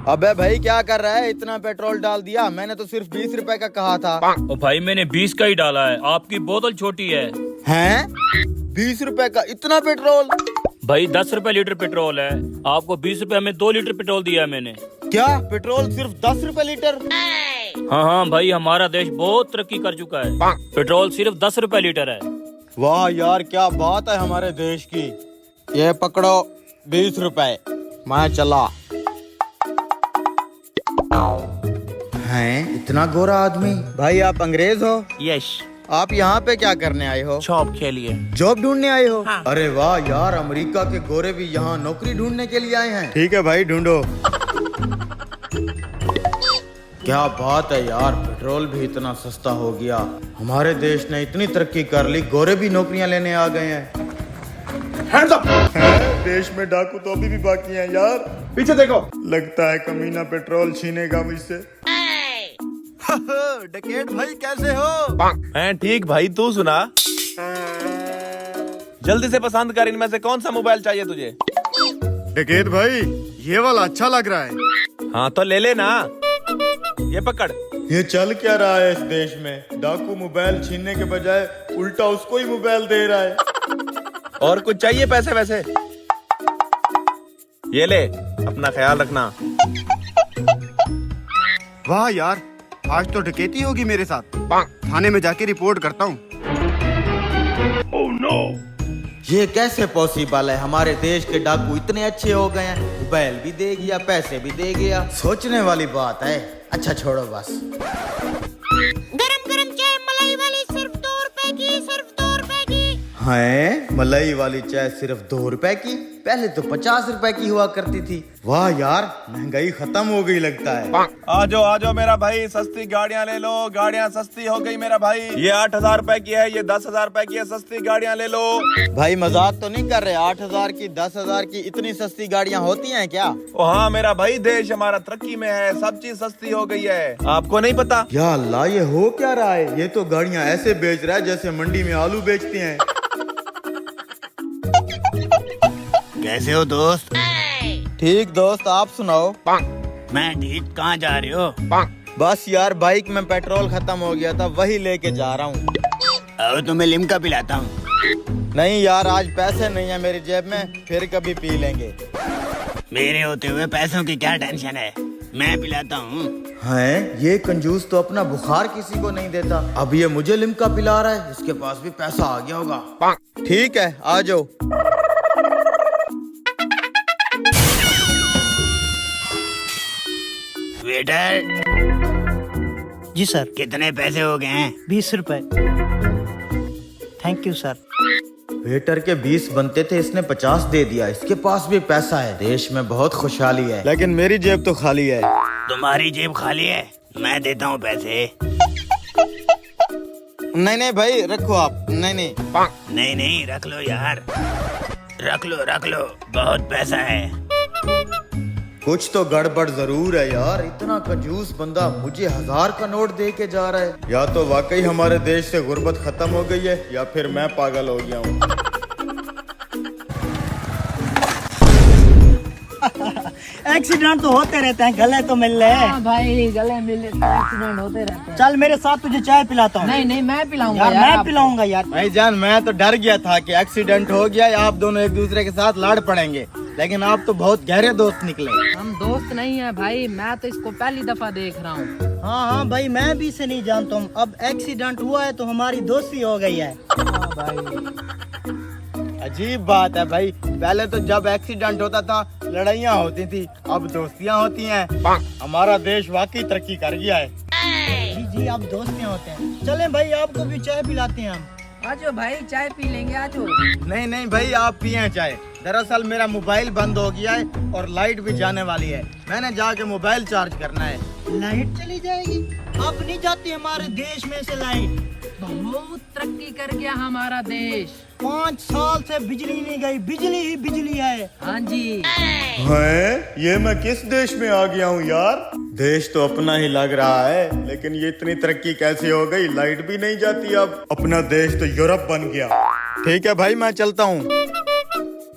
अबे भाई क्या कर रहा है? इतना पेट्रोल डाल दिया। मैंने तो सिर्फ 20 रुपए का कहा था। ओ भाई मैंने 20 का ही डाला है, आपकी बोतल छोटी है। हैं? 20 रुपए का इतना पेट्रोल? भाई 10 रुपए लीटर पेट्रोल है, आपको 20 रुपए में 2 लीटर पेट्रोल दिया है मैंने। क्या पेट्रोल सिर्फ 10 रुपए लीटर? हाँ भाई, हमारा देश बहुत तरक्की कर चुका है, पेट्रोल सिर्फ 10 रुपए लीटर है। वाह यार, क्या बात है हमारे देश की। ये पकड़ो 20 रुपए, मैं चला। हैं? इतना गोरा आदमी। भाई आप अंग्रेज हो? यस। आप यहाँ पे क्या करने आए हो? जॉब के लिए। जॉब ढूंढने आए हो? हाँ। अरे वाह यार, अमेरिका के गोरे भी यहाँ नौकरी ढूंढने के लिए आए हैं। ठीक है भाई, ढूंढो। क्या बात है यार, पेट्रोल भी इतना सस्ता हो गया। हमारे देश ने इतनी तरक्की कर ली, गोरे भी नौकरियां लेने आ गए हैं। Hands up! देश में डाकू तो अभी भी बाकी हैं यार। पीछे देखो, लगता है कमीना पेट्रोल छीनेगा मुझसे। डकैत भाई कैसे हो? हैं ठीक भाई, तू सुना। जल्दी से पसंद कर, इनमें से कौन सा मोबाइल चाहिए तुझे? डकैत भाई, ये वाला अच्छा लग रहा है। हाँ तो ले लेना, ये पकड़। ये चल क्या रहा है इस देश में? डाकू मोबाइल छीनने के बजाय उल्टा उसको ही मोबाइल दे रहा है। और कुछ चाहिए पैसे वैसे? ये ले, अपना ख्याल रखना। वाह यार, आज तो डकैती होगी मेरे साथ। थाने में जाके रिपोर्ट करता हूँ। Oh no! ये कैसे पॉसिबल है? हमारे देश के डाकू इतने अच्छे हो गए हैं, मोबाइल भी दे गया, पैसे भी दे गया। सोचने वाली बात है। अच्छा छोड़ो बस। गरम गरम चाय मलाई वाली सिर्फ 2 रुपए की, सिर्फ 2 रुपए की। हैं? मलाई वाली चाय सिर्फ 2 रुपए की? पहले तो 50 रुपए की हुआ करती थी। वाह यार, महंगाई खत्म हो गई लगता है। आ जाओ मेरा भाई, सस्ती गाड़ियाँ ले लो, गाड़ियाँ सस्ती हो गई मेरा भाई। ये 8,000 रुपए की है, ये 10,000 रुपए की है, सस्ती गाड़ियाँ ले लो। भाई मजाक तो नहीं कर रहे? 8,000 की, 10,000 की इतनी सस्ती गाड़ियाँ होती हैं क्या? ओ हाँ मेरा भाई, देश हमारा तरक्की में है, सब चीज सस्ती हो गई है, आपको नहीं पता? या अल्लाह, ये हो क्या रहा है? ये तो गाड़ियाँ ऐसे बेच रहा है जैसे मंडी में आलू बेचते हैं। कैसे हो दोस्त? ठीक दोस्त, आप सुनाओ। मैं ठीक। कहाँ जा रहे हो? बस यार, बाइक में पेट्रोल खत्म हो गया था, वही लेके जा रहा हूँ। अब तुम्हें लिम्का पिलाता हूँ। नहीं यार, आज पैसे नहीं है मेरी जेब में, फिर कभी पी लेंगे। मेरे होते हुए पैसों की क्या टेंशन है, मैं पिलाता हूँ। हैं? ये कंजूस तो अपना बुखार किसी को नहीं देता, अब ये मुझे लिम्का पिला रहा है। इसके पास भी पैसा आ गया होगा। ठीक है, आ जाओ। वेटर जी सर। कितने पैसे हो गए हैं? 20 रुपए। Thank you sir. वेटर के 20 बनते थे, इसने 50 दे दिया। इसके पास भी पैसा है, देश में बहुत खुशहाली है। लेकिन मेरी जेब तो खाली है। तुम्हारी जेब खाली है, मैं देता हूँ पैसे। नहीं नहीं भाई, रखो आप। नहीं नहीं रख लो यार, रख लो, बहुत पैसा है। कुछ तो गड़बड़ जरूर है यार। इतना कंजूस बंदा मुझे 1000 का नोट दे के जा रहा है। या तो वाकई हमारे देश से गुर्बत खत्म हो गई है, या फिर मैं पागल हो गया हूँ। एक्सीडेंट तो होते रहते हैं, गले तो मिल रहे हैं। हाँ भाई, गले मिले तो एक्सीडेंट होते रहते हैं। चल मेरे साथ, तुझे चाय पिलाता हूँ। नहीं मैं पिलाऊंगा यार, यार, मैं पिलाऊंगा यार। भाईजान, मैं तो डर गया था कि एक्सीडेंट हो गया या आप दोनों एक दूसरे के साथ लड़ पड़ेंगे, लेकिन आप तो बहुत गहरे दोस्त निकले। हम दोस्त नहीं है भाई, मैं तो इसको पहली दफा देख रहा हूँ। हाँ भाई, मैं भी इसे नहीं जानता हूँ। अब एक्सीडेंट हुआ है तो हमारी दोस्ती हो गई है। हाँ भाई, अजीब बात है भाई। पहले तो जब एक्सीडेंट होता था लड़ाइयाँ होती थी, अब दोस्तियाँ होती हैं। हमारा देश वाकई तरक्की कर गया है। जी अब दोस्तियाँ होते हैं। चलें भाई, आपको भी चाय पिलाते हैं हम। आजो भाई, चाय पी लेंगे, आजो। नहीं भाई, आप पिए चाय। दरअसल मेरा मोबाइल बंद हो गया है और लाइट भी जाने वाली है। मैंने जाके मोबाइल चार्ज करना है। लाइट चली जाएगी? अब नहीं जाती हमारे देश में से लाइट। बहुत तरक्की कर गया हमारा देश। 5 साल से बिजली नहीं गई, बिजली ही बिजली है। हाँ जी। हैं? ये मैं किस देश में आ गया हूँ यार? देश तो अपना ही लग रहा है, लेकिन ये इतनी तरक्की कैसे हो गई? लाइट भी नहीं जाती अब। अपना देश तो यूरोप बन गया। ठीक है भाई, मैं चलता हूँ।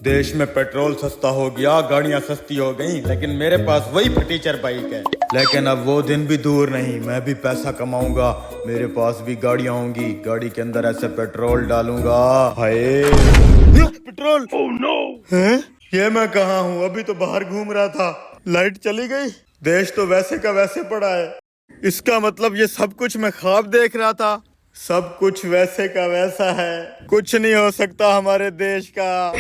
देश में पेट्रोल सस्ता हो गया, गाड़ियां सस्ती हो गई, लेकिन मेरे पास वही फटीचर बाइक है। लेकिन अब वो दिन भी दूर नहीं, मैं भी पैसा कमाऊंगा, मेरे पास भी गाड़ियां होंगी, गाड़ी के अंदर ऐसे पेट्रोल डालूंगा। हाय पेट्रोल, ओह नो। हैं? ये मैं कहाँ हूँ? अभी तो बाहर घूम रहा था, लाइट चली गई। देश तो वैसे का वैसे पड़ा है। इसका मतलब ये सब कुछ मैं ख्वाब देख रहा था। सब कुछ वैसे का वैसा है, कुछ नहीं हो सकता हमारे देश का।